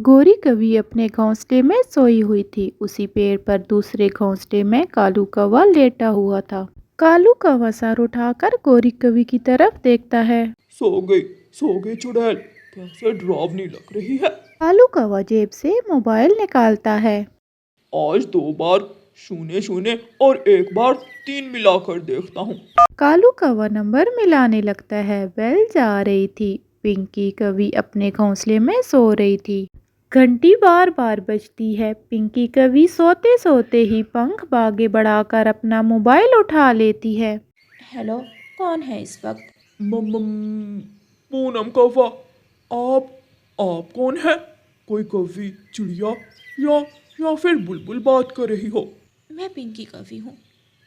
गोरी कौवी अपने घोंसले में सोई हुई थी। उसी पेड़ पर दूसरे घोंसले में कालू कौवा लेटा हुआ था। कालू कौवा सर उठाकर गोरी कौवी की तरफ देखता है। सो गई चुड़ैल, कैसे डरावनी लग रही है। कालू कौवा जेब से मोबाइल निकालता है। आज 2 बार शून्य शून्य और 1 बार 3 मिलाकर देखता हूँ। कालू कौवा नंबर मिलाने लगता है। बेल जा रही थी। पिंकी कौवी अपने घोंसले में सो रही थी। घंटी बार बार बजती है। पिंकी कौवी सोते सोते ही पंख आगे बढ़ाकर अपना मोबाइल उठा लेती है। हेलो, कौन है इस वक्त? मम्म पूनम कौवा, आप कौन है? कोई कौवी, चिड़िया या फिर बुलबुल बात कर रही हो? मैं पिंकी कवि हूँ।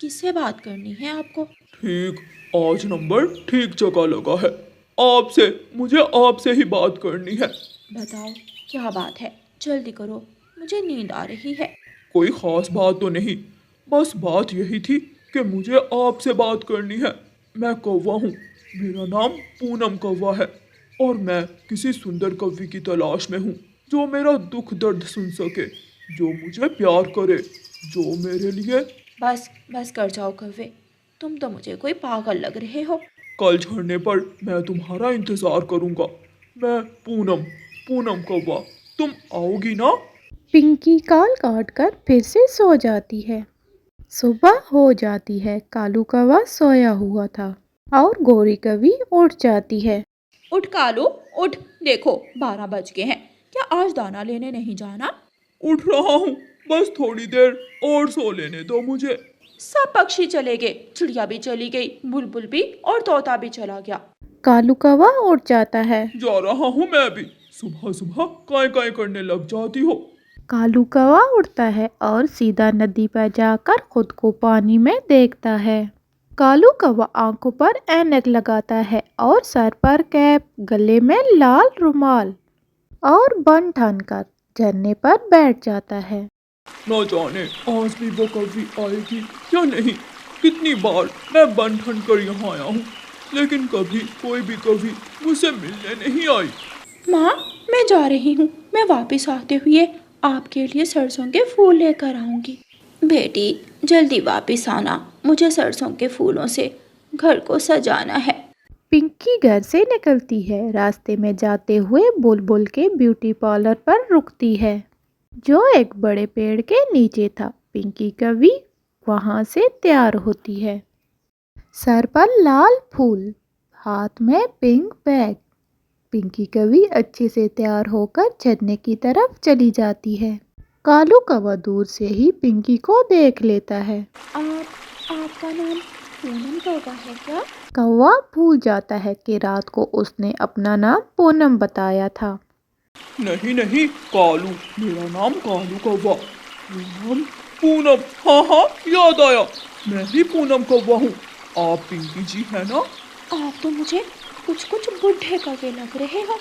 किससे बात करनी है आपको? ठीक, आज नंबर ठीक जगह लगा है। मुझे आपसे ही बात करनी है। बताओ, क्या बात है? जल्दी करो, मुझे नींद आ रही है। कोई खास बात तो नहीं, बस बात यही थी कि मुझे आपसे बात करनी है। मैं कौवा हूँ, मेरा नाम पूनम कौवा है और मैं किसी सुंदर कवि की तलाश में हूँ जो मेरा दुख दर्द सुन सके, जो मुझे प्यार करे, जो मेरे लिए। बस कर जाओ कव्वे, तुम तो मुझे कोई पागल लग रहे हो। कल झड़ने पर मैं तुम्हारा इंतजार करूँगा। मैं पूनम कौवा, तुम आओगी ना? पिंकी काल काट कर फिर से सो जाती है। सुबह हो जाती है। कालू कौवा सोया हुआ था और गोरी कौवी उठ जाती है। उठ कालू, उठ, देखो 12 बज गए हैं। क्या आज दाना लेने नहीं जाना? उठ रहा हूँ, बस थोड़ी देर और सो लेने दो मुझे। सब पक्षी चले गए, चिड़िया भी चली गई, बुलबुल भी और तोता भी चला गया। कालू कौवा उठ जाता है। जा रहा हूँ मैं भी। सुबह सुबह काय काय करने लग जाती हो। कालू कौवा उठता है और सीधा नदी पर जाकर खुद को पानी में देखता है। कालू कौवा आंखों पर ऐनक लगाता है और सर पर कैप, गले में लाल रुमाल और बन ठान कर झरने पर बैठ जाता है। न जाने आज भी वो कभी आएगी या नहीं। कितनी बार मैं बन ठन कर यहाँ आया हूँ, लेकिन कभी कोई भी कभी मुझसे मिलने नहीं आई। माँ, मैं जा रही हूँ। मैं वापस आते हुए आपके लिए सरसों के फूल लेकर आऊंगी। बेटी, जल्दी वापस आना, मुझे सरसों के फूलों से घर को सजाना है। पिंकी घर से निकलती है। रास्ते में जाते हुए बुलबुल के ब्यूटी पार्लर पर रुकती है, जो एक बड़े पेड़ के नीचे था। पिंकी कौवी वहां से तैयार होती है। सर पर लाल फूल, हाथ में पिंक बैग। पिंकी कौवी अच्छे से तैयार होकर झरने की तरफ चली जाती है। कालू कौवा दूर से ही पिंकी को देख लेता है। आपका नाम पूनम कौवा है क्या? कौवा भूल जाता है कि रात को उसने अपना नाम पूनम बताया था। नहीं कालू, मेरा नाम कालू कौवा। पूनम पूनम, हाँ याद आया, मैं ही पूनम कौवा हूँ। आप पिंकी जी है ना? आप तो मुझे कुछ बुढ़े कौवे लग रहे हो।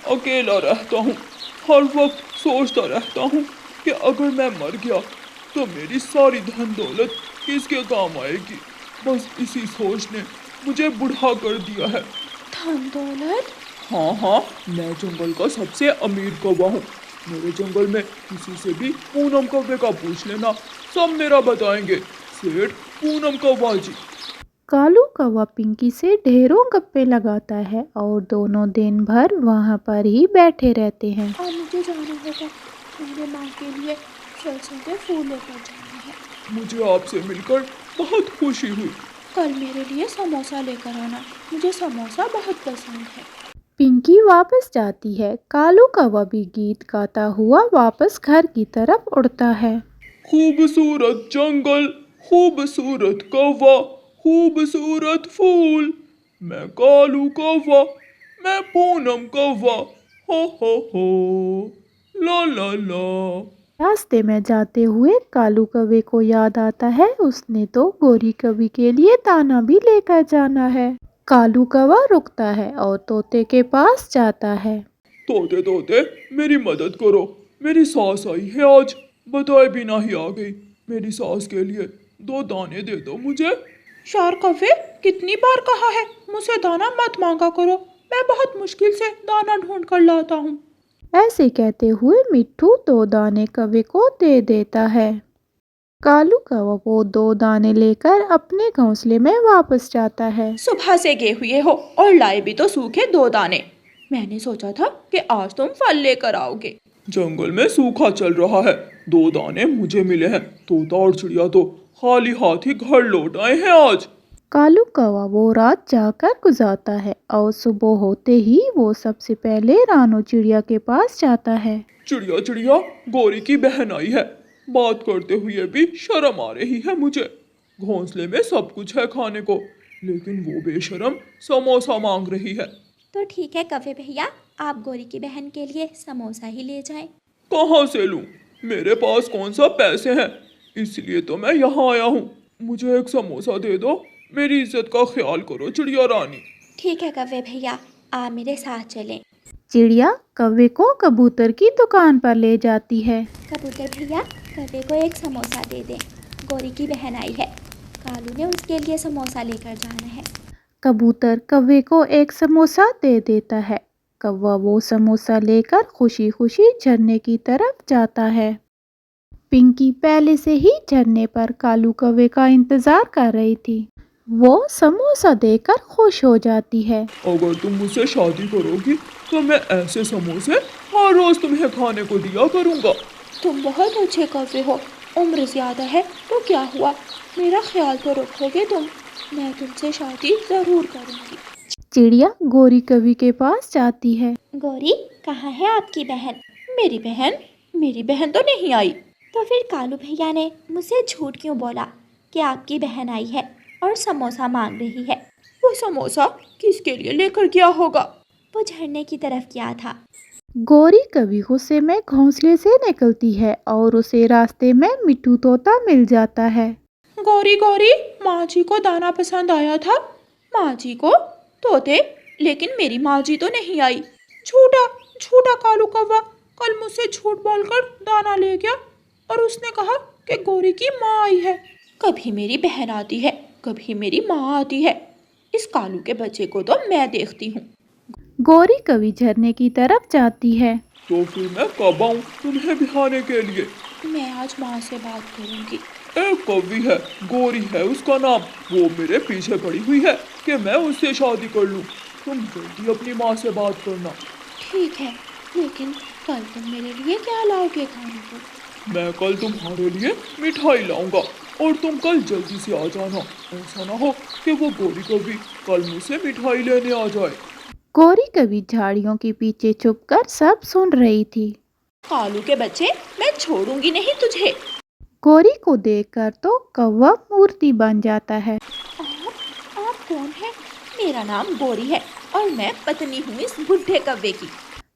अकेला रहता हूँ, हर वक्त सोचता रहता हूँ कि अगर मैं मर गया तो मेरी सारी धन दौलत किसके काम आएगी। बस इसी सोच ने मुझे बूढ़ा कर दिया है। धन दौलत? हाँ, मैं जंगल का सबसे अमीर कौवा हूँ। मेरे जंगल में किसी से भी पूनम कौवे का पूछ लेना, सब मेरा बताएंगे। सेठ पूनम कौवा जी। कालू कौवा पिंकी से ढेरों गप्पे लगाता है और दोनों दिन भर वहाँ पर ही बैठे रहते हैं। अब मुझे जाना होगा, मेरे माँ के लिए सरसों के फूल लेकर जाना है। मुझे आपसे मिलकर बहुत खुशी हुई। कल मेरे लिए समोसा लेकर आना, मुझे समोसा बहुत पसंद है। पिंकी वापस जाती है। कालू कौवा भी गीत गाता हुआ वापस घर की तरफ उड़ता है। खूबसूरत जंगल, खूबसूरत कौवा, खूबसूरत फूल, मैं कालू कौवा, मैं पूनम कौवा, हो ला ला ला। रास्ते में जाते हुए कालू कौवे को याद आता है उसने तो गोरी कौवी के लिए दाना भी लेकर जाना है। कालू कौवा रुकता है और तोते के पास जाता है। तोते मेरी मदद करो, मेरी सास आई है आज, बताए बिना ही आ गई। मेरी सास के लिए 2 दाने दे दो मुझे। शार कौवे, कितनी बार कहा है मुझसे दाना मत मांगा करो, मैं बहुत मुश्किल से दाना ढूंढ कर लाता हूँ। ऐसे कहते हुए मिट्ठू 2 दाने कौवे को दे देता है। कालू कौवा वो 2 दाने लेकर अपने घोंसले में वापस जाता है। सुबह से गए हुए हो और लाए भी तो सूखे 2 दाने। मैंने सोचा था कि आज तुम फल लेकर आओगे। जंगल में सूखा चल रहा है, 2 दाने मुझे मिले हैं। तोता और चिड़िया तो खाली हाथ ही घर लौट आए हैं आज। कालू कौवा वो रात जाकर गुजारता है और सुबह होते ही वो सबसे पहले रानो चिड़िया के पास जाता है। चिड़िया चिड़िया, गौरी की बहन आई है। बात करते हुए भी शर्म आ रही है मुझे। घोंसले में सब कुछ है खाने को, लेकिन वो बेशर्म समोसा मांग रही है। तो ठीक है कौवे भैया, आप गौरी की बहन के लिए समोसा ही ले जाएं। कहाँ से लूं? मेरे पास कौन सा पैसे हैं? इसलिए तो मैं यहाँ आया हूँ। मुझे एक समोसा दे दो। मेरी इज्जत का ख्याल करो चिड़िया रानी। ठीक है कौवे भैया, आप मेरे साथ चलें। चिड़िया कौवे को कबूतर की दुकान पर ले जाती है। कबूतर भैया, कौवे को एक समोसा दे दें। गौरी की बहन आई है, कालू ने उसके लिए समोसा लेकर जाना है। कबूतर कौवे को एक समोसा दे देता है। कौवा वो समोसा लेकर खुशी खुशी झरने की तरफ जाता है। पिंकी पहले से ही झरने पर कालू कौवे का इंतजार कर रही थी। वो समोसा देकर खुश हो जाती है। अगर तुम मुझसे शादी करोगी तो मैं ऐसे समोसे हर रोज तुम्हें खाने को दिया करूँगा। तुम बहुत अच्छे कौवे हो। उम्र ज्यादा है तो क्या हुआ, मेरा ख्याल तो रखोगे तुम। मैं तुमसे शादी जरूर करूंगी। चिड़िया गौरी कवि के पास जाती है। गौरी, कहाँ है आपकी बहन? मेरी बहन तो नहीं आई। तो फिर कालू भैया ने मुझसे झूठ क्यों बोला कि आपकी बहन आई है और समोसा मांग रही है? वो समोसा किसके लिए लेकर गया होगा? वो झरने की तरफ गया था। गौरी कवि गुस्से में घोंसले से निकलती है और उसे रास्ते में मिट्ठू तोता मिल जाता है। गौरी गौरी, माँ जी को दाना पसंद आया था। माँ जी को तोते, लेकिन मेरी माँ जी तो नहीं आई। झूठा झूठा कालू कौवा कल मुझसे झूठ बोलकर दाना ले गया और उसने कहा कि गौरी की माँ आई है। कभी मेरी बहन आती है, कभी मेरी माँ आती है। इस कालू के बच्चे को तो मैं देखती हूँ। गौरी कवि झरने की तरफ जाती है। तो फिर मैं कब आऊँ तुम्हें बिहाने के लिए? मैं आज माँ से बात करूँगी। एक कवि है, गौरी है उसका नाम। वो मेरे पीछे पड़ी हुई है कि मैं उससे शादी कर लूं। तुम जल्दी अपनी माँ से बात करना। ठीक है, लेकिन कल तुम मेरे लिए क्या लाओगे खाने को? मैं कल तुम्हारे लिए मिठाई लाऊंगा और तुम कल जल्दी से आ जाना। ऐसा ना हो कि वो गौरी कवि कल मुझसे मिठाई लेने आ जाए। गौरी कवि झाड़ियों के पीछे छुपकर सब सुन रही थी। कालू के बच्चे, मैं छोड़ूंगी नहीं तुझे। गौरी को देखकर तो कौवा मूर्ति बन जाता है। आप कौन है? मेरा नाम गौरी है और मैं पत्नी हूँ इस बुढ़े कौवे की।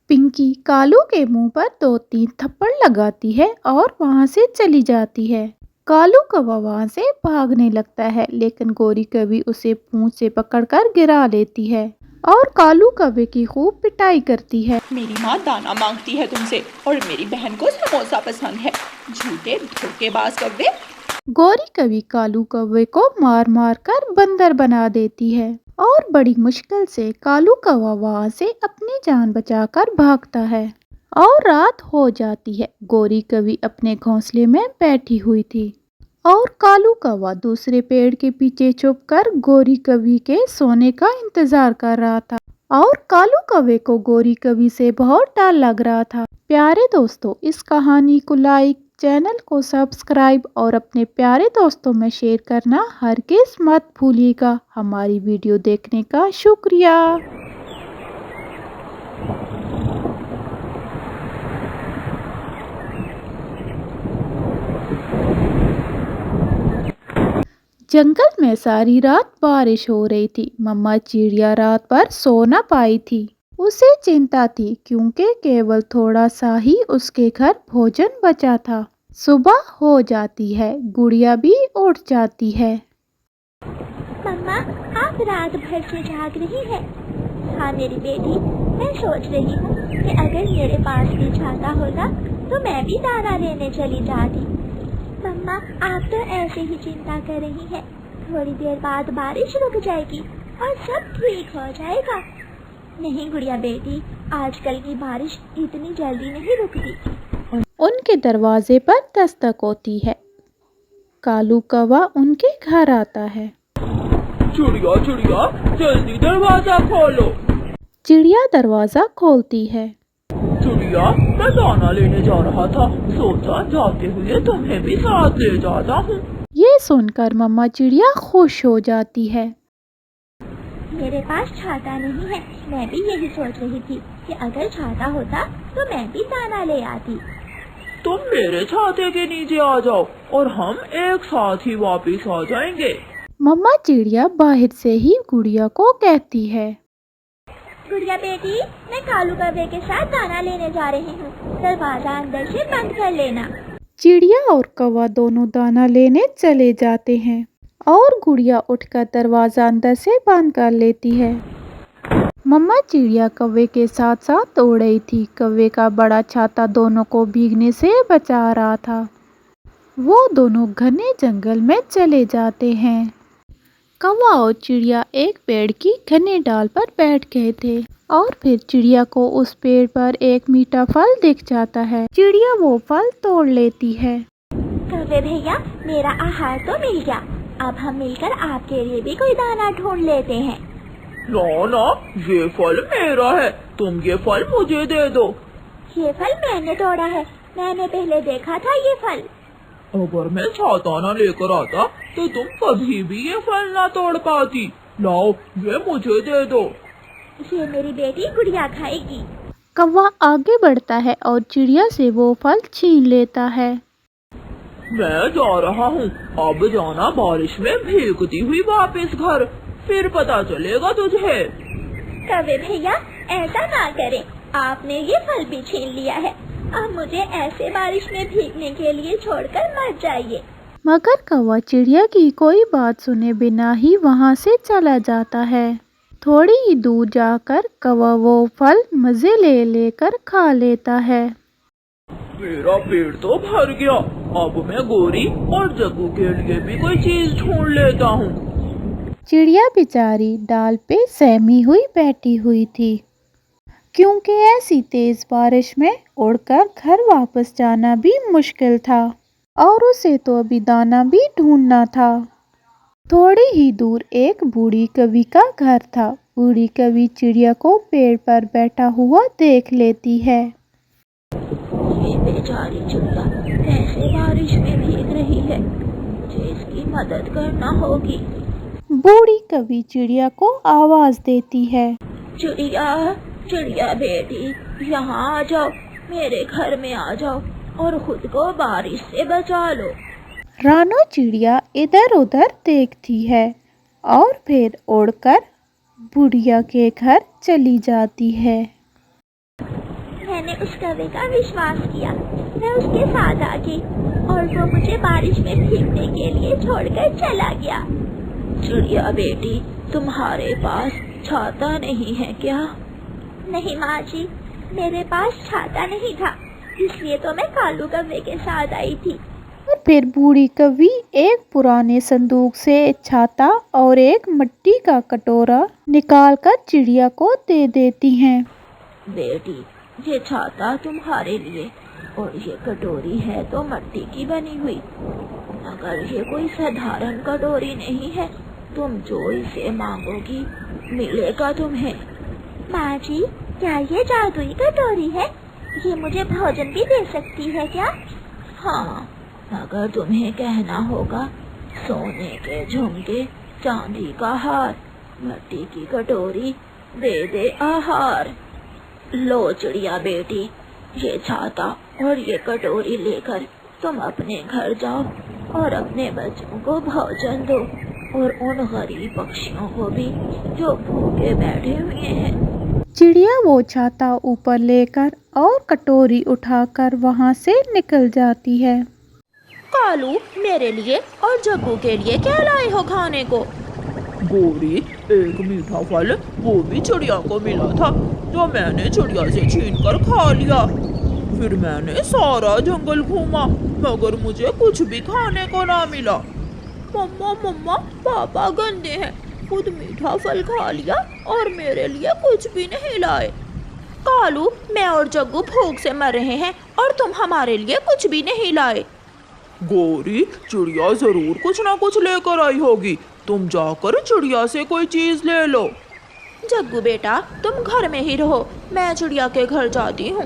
पिंकी कालू के मुंह पर 2-3 थप्पड़ लगाती है और वहां से चली जाती है। कालू कौवा वहां से भागने लगता है, लेकिन गौरी कवि उसे पूंछ से पकड़कर गिरा लेती है और कालू कौवे की खूब पिटाई करती है। मेरी माँ दाना मांगती है तुमसे और मेरी बहन को समोसा पसंद है। झूठे धोखेबाज कौवे। गौरी कवि कालू कौवे को मार मार कर बंदर बना देती है और बड़ी मुश्किल से कालू कौवा वहां से अपनी जान बचाकर भागता है और रात हो जाती है। गौरी कवि अपने घोंसले में बैठी हुई थी और कालू कौवा दूसरे पेड़ के पीछे छुपकर गौरी कवि के सोने का इंतजार कर रहा था और कालू कौवे को गौरी कवि से बहुत डर लग रहा था। प्यारे दोस्तों, इस कहानी को लाइक, चैनल को सब्सक्राइब और अपने प्यारे दोस्तों में शेयर करना हरगिज़ मत भूलिएगा। हमारी वीडियो देखने का शुक्रिया। जंगल में सारी रात बारिश हो रही थी। मम्मा चिड़िया रात भर सो न पाई थी। उसे चिंता थी क्योंकि केवल थोड़ा सा ही उसके घर भोजन बचा था। सुबह हो जाती है, गुड़िया भी उठ जाती है। मम्मा, आप रात भर से जाग रही हैं? हाँ मेरी बेटी, मैं सोच रही हूँ कि अगर मेरे पास भी छाता होता तो मैं भी दाना लेने चली जाती। मम्मा, आप तो ऐसे ही चिंता कर रही हैं। थोड़ी देर बाद बारिश रुक जाएगी और सब ठीक हो जाएगा। नहीं गुड़िया बेटी, आजकल की बारिश इतनी जल्दी नहीं रुकती। उनके दरवाजे पर दस्तक होती है। कालू कौवा उनके घर आता है। चिड़िया चिड़िया, जल्दी दरवाजा खोलो। चिड़िया दरवाजा खोलती है। चिड़िया, मैं दाना लेने जा रहा था, सोचा जाते हुए तुम्हें भी साथ ले जाता हूँ। ये सुनकर मम्मा चिड़िया खुश हो जाती है। मेरे पास छाता नहीं है। मैं भी यही सोच रही थी कि अगर छाता होता तो मैं भी दाना ले आती। तुम मेरे छाते के नीचे आ जाओ और हम एक साथ ही वापस आ जाएंगे। मम्मा चिड़िया बाहर से ही गुड़िया को कहती है। गुड़िया बेटी, मैं कालू कौवे के साथ दाना लेने जा रही हूँ। दरवाजा अंदर से बंद कर लेना। चिड़िया और कौवा दोनों दाना लेने चले जाते हैं और गुड़िया उठकर दरवाजा अंदर से बंद कर लेती है। मम्मा चिड़िया कौवे के साथ साथ दौड़ रही थी। कौवे का बड़ा छाता दोनों को भीगने से बचा रहा था। वो दोनों घने जंगल में चले जाते हैं। कौवा और चिड़िया एक पेड़ की घने डाल पर बैठ गए थे और फिर चिड़िया को उस पेड़ पर एक मीठा फल दिख जाता है। चिड़िया वो फल तोड़ लेती है। कौवे भैया, मेरा आहार तो मिल गया। अब हम मिलकर आपके लिए भी कोई दाना ढूंढ लेते हैं। ना ना, ये फल मेरा है, तुम ये फल मुझे दे दो। ये फल मैंने तोड़ा है। मैंने पहले देखा था ये फल। अगर मैं छाता न लेकर आता तो तुम कभी भी ये फल ना तोड़ पाती। लाओ, ये मुझे दे दो। ये मेरी बेटी गुड़िया खाएगी। कौवा आगे बढ़ता है और चिड़िया से वो फल छीन लेता है। मैं जा रहा हूँ, अब जाना बारिश में भीगती हुई वापस घर, फिर पता चलेगा तुझे। कौवे भैया, ऐसा ना करें। आपने ये फल भी छीन लिया है। अब मुझे ऐसे बारिश में भीगने के लिए छोड़कर मत जाइए। मगर कौवा चिड़िया की कोई बात सुने बिना ही वहाँ से चला जाता है। थोड़ी ही दूर जाकर कौवा वो फल मजे ले लेकर खा लेता है। मेरा पेट तो भर गया, अब मैं गोरी और जग्गू के लिए भी कोई चीज ढूंढ लेता हूँ। चिड़िया बेचारी डाल पे सहमी हुई बैठी हुई थी, क्योंकि ऐसी तेज बारिश में उड़कर घर वापस जाना भी मुश्किल था और उसे तो अभी दाना भी ढूंढना था। थोड़ी ही दूर एक बूढ़ी कवि का घर था। बूढ़ी कवि चिड़िया को पेड़ पर बैठा हुआ देख लेती है। ये बेचारी चिड़िया कैसे बारिश में भीग रही है, मुझे इसकी मदद करना होगी। बूढ़ी कवि चिड़िया को आवाज देती है। चिड़िया, चिड़िया बेटी, यहाँ आ जाओ, मेरे घर में आ जाओ और खुद को बारिश से बचा लो। रानो चिड़िया इधर उधर देखती है और फिर उड़कर बुढ़िया के घर चली जाती है। मैंने उस कौवे का विश्वास किया। मैं उसके साथ आ गई और वो मुझे बारिश में भीगने के लिए छोड़कर चला गया। चिड़िया बेटी, तुम्हारे पास छाता नहीं है क्या? नहीं माँ जी, मेरे पास छाता नहीं था, इसलिए तो मैं कालू कौवे के साथ आई थी। और फिर बूढ़ी कवि एक पुराने संदूक से छाता और एक मिट्टी का कटोरा निकालकर चिड़िया को दे देती हैं। बेटी, ये छाता तुम्हारे लिए और ये कटोरी है तो मिट्टी की बनी हुई, मगर ये कोई साधारण कटोरी नहीं है। तुम जो इसे मांगोगी मिलेगा तुम्हें। माँ जी, क्या ये जादुई कटोरी है? ये मुझे भोजन भी दे सकती है क्या? हाँ, मगर तुम्हें कहना होगा सोने के झुमके, चांदी का हार, मिट्टी की कटोरी, दे दे आहार। लो चिड़िया बेटी, ये छाता और ये कटोरी लेकर तुम अपने घर जाओ और अपने बच्चों को भोजन दो और उन गरीब पक्षियों को भी जो भूखे बैठे हुए हैं। चिड़िया वो छाता ऊपर लेकर और कटोरी उठाकर वहाँ से निकल जाती है। कालू, मेरे लिए और जग्गू के लिए क्या लाए हो खाने को? गोरी, एक मीठा फल वो भी चिड़िया को मिला था, जो मैंने चिड़िया से छीन कर खा लिया। फिर मैंने सारा जंगल घूमा, मगर मुझे कुछ भी खाने को ना मिला। मम्मा मम्मा, पापा गंदे हैं, खुद मीठा फल खा लिया और मेरे लिए कुछ भी नहीं लाए। कालू, मैं और जग्गू भूख से मर रहे हैं और तुम हमारे लिए कुछ भी नहीं लाए। गौरी, चिड़िया जरूर कुछ ना कुछ लेकर आई होगी, तुम जाकर चिड़िया से कोई चीज ले लो। जग्गू बेटा, तुम घर में ही रहो, मैं चिड़िया के घर जाती हूँ।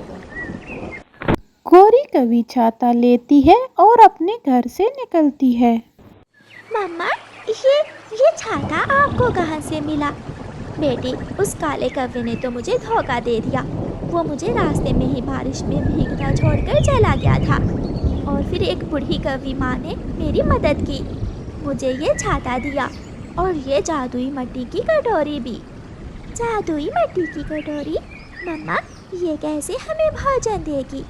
गौरी कभी छाता लेती है और अपने घर से निकलती है। मम्मा, ये छाता आपको कहाँ से मिला? बेटी, उस काले कौवे ने तो मुझे धोखा दे दिया। वो मुझे रास्ते में ही बारिश में भीगता छोड़कर चला गया था। और फिर एक बूढ़ी कौवी माँ ने मेरी मदद की, मुझे ये छाता दिया और ये जादुई मिट्टी की कटोरी भी। जादुई मिट्टी की कटोरी? मम्मा, ये कैसे हमें भोजन देगी?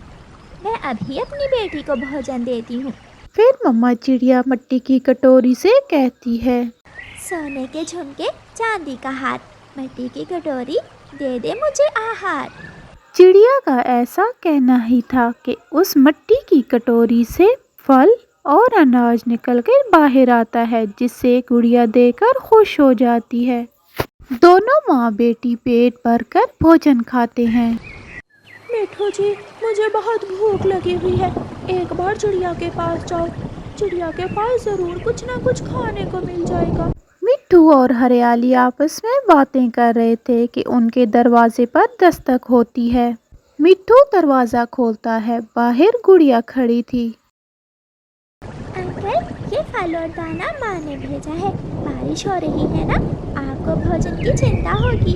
मैं अभी अपनी बेटी को भोजन देती हूँ। फिर मम्मा चिड़िया मिट्टी की कटोरी से कहती है, सोने के झुमके, चांदी का हार, मिट्टी की कटोरी, दे दे मुझे आहार। चिड़िया का ऐसा कहना ही था कि उस मिट्टी की कटोरी से फल और अनाज निकल कर बाहर आता है, जिससे गुड़िया देकर खुश हो जाती है। दोनों माँ बेटी पेट भरकर भोजन खाते हैं। मिठू जी, मुझे बहुत भूख लगी हुई है, एक बार चिड़िया के पास जाओ, चिड़िया के पास जरूर कुछ ना कुछ खाने को मिल जाएगा। मिट्ठू और हरियाली आपस में बातें कर रहे थे कि उनके दरवाजे पर दस्तक होती है। मिट्ठू दरवाज़ा खोलता है, बाहर गुड़िया खड़ी थी। अंकल, ये फल और दाना माँ ने भेजा है, बारिश हो रही है ना, आपको भोजन की चिंता होगी।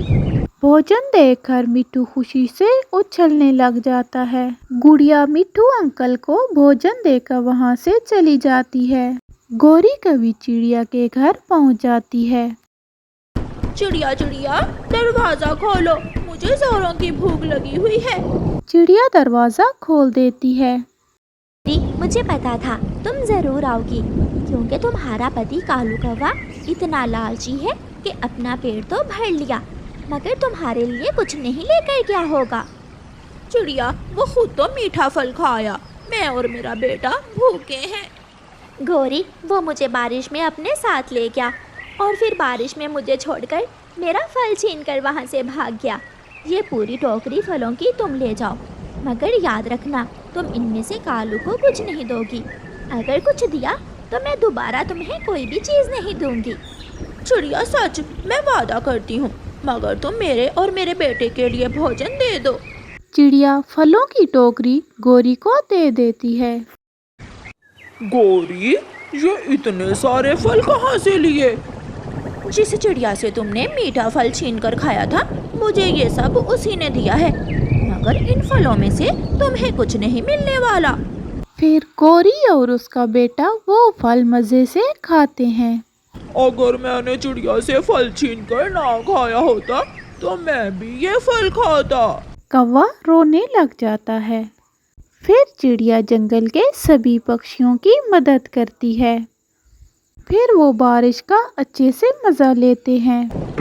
भोजन देखकर मिट्ठू खुशी से उछलने लग जाता है। गुड़िया मिट्ठू अंकल को भोजन देकर वहाँ से चली जाती है। गौरी कभी चिड़िया के घर पहुँच जाती है। चिड़िया चिड़िया, दरवाजा खोलो, मुझे जोरों की भूख लगी हुई है। चिड़िया दरवाज़ा खोल देती है। मुझे पता था तुम जरूर आओगी, क्योंकि तुम्हारा पति कालू कौवा इतना लालची है कि अपना पेट तो भर लिया, मगर तुम्हारे लिए कुछ नहीं लेकर गया होगा। चिड़िया, वो खुद तो मीठा फल खाया, मैं और मेरा बेटा भूखे हैं। गौरी, वो मुझे बारिश में अपने साथ ले गया और फिर बारिश में मुझे छोड़कर मेरा फल छीनकर वहाँ से भाग गया। ये पूरी टोकरी फलों की तुम ले जाओ, मगर याद रखना तुम इनमें से कालू को कुछ नहीं दोगी। अगर कुछ दिया तो मैं दोबारा तुम्हें कोई भी चीज़ नहीं दूंगी। चिड़िया सच, मैं वादा करती हूँ, मगर तुम मेरे और मेरे बेटे के लिए भोजन दे दो। चिड़िया फलों की टोकरी गौरी को दे देती है। गौरी, ये इतने सारे फल कहाँ से लिए? जिस चिड़िया से तुमने मीठा फल छीन कर खाया था, मुझे ये सब उसी ने दिया है, मगर इन फलों में से तुम्हें कुछ नहीं मिलने वाला। फिर गौरी और उसका बेटा वो फल मज़े से खाते हैं। अगर मैंने चिड़िया से फल छीन कर ना खाया होता तो मैं भी ये फल खाता। कौवा रोने लग जाता है। फिर चिड़िया जंगल के सभी पक्षियों की मदद करती है। फिर वो बारिश का अच्छे से मज़ा लेते हैं।